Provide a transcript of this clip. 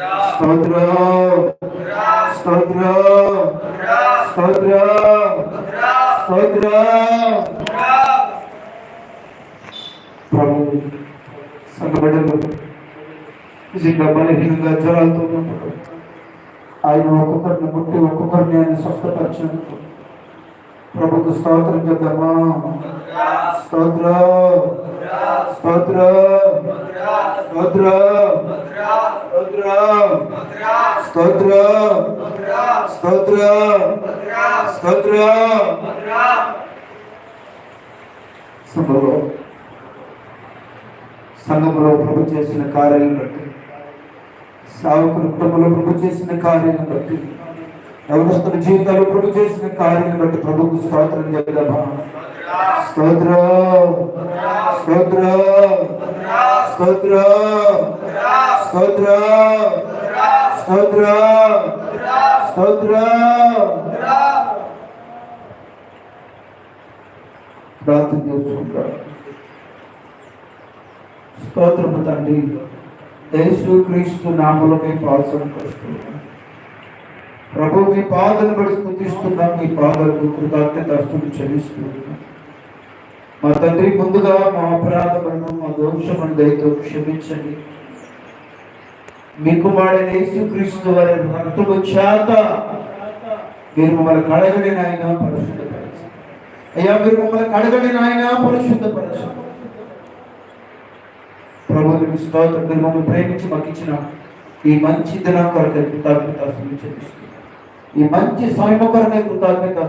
స్తోత్రం స్తోత్రం స్తోత్రం స్తోత్రం. ప్రభు సంఘబిడ్డలు నిజంగా బలహీనంగా జ్వరాలతో ఉన్నప్పుడు ఆయన ఒక్కొక్కరిని ముట్టి ఒక్కొక్కరిని ఆయన స్వస్థపరిచినందుకు ప్రభుకు స్తోత్రం చేద్దామా? స్తోత్రం స్తోత్రం స్తోత్రం స్తోత్రం స్తోత్రం స్తోత్రం. సంఘంలో ప్రభు చేసిన కార్యాలను బట్టి, సావుకుల కుటుంబంలో ప్రభు చేసిన కార్యాలను బట్టి, యవనస్తుల జీవితాలు ప్రభు చేసిన కార్యాలను బట్టి ప్రభుకు స్తోత్రం చేద్దామా? స్తోత్రం స్తోత్రం స్తోత్రం స్తోత్రం స్తోత్రం స్తోత్రం. ప్రార్థన చేసుకుంటాం. స్తోత్రము తండ్రి, యేసు క్రీస్తు నామములో మీ పాదం పడుతున్నాం ప్రభు. మీ పాదను బట్టి స్తుతిస్తున్నాం. మీ పాదాలకు కృతజ్ఞతాస్తులు చెల్లిస్తున్నాం. మా తండ్రి, ముందుగా మా అపరాధములను మా దోషములను దయతో క్షమించండి. మీ కుమారుడైన యేసు క్రీస్తు వారి రక్తము చేత మీరు మమ్మల్ని కడగని నాయన పరిశుద్ధపరచండి. అయ్యా, మీరు మమ్మల్ని కడగని నాయన పరిశుద్ధపరచండి. ప్రభువుని స్తోత్రం. మీరు మమ్మల్ని ప్రేమించి మాకు ఇచ్చిన ఈ మంచి దినం కొరకు కృతజ్ఞతాస్తులు చెల్లిస్తున్నాం. ఈ మంచి సమయం కొరకే కృతజ్ఞత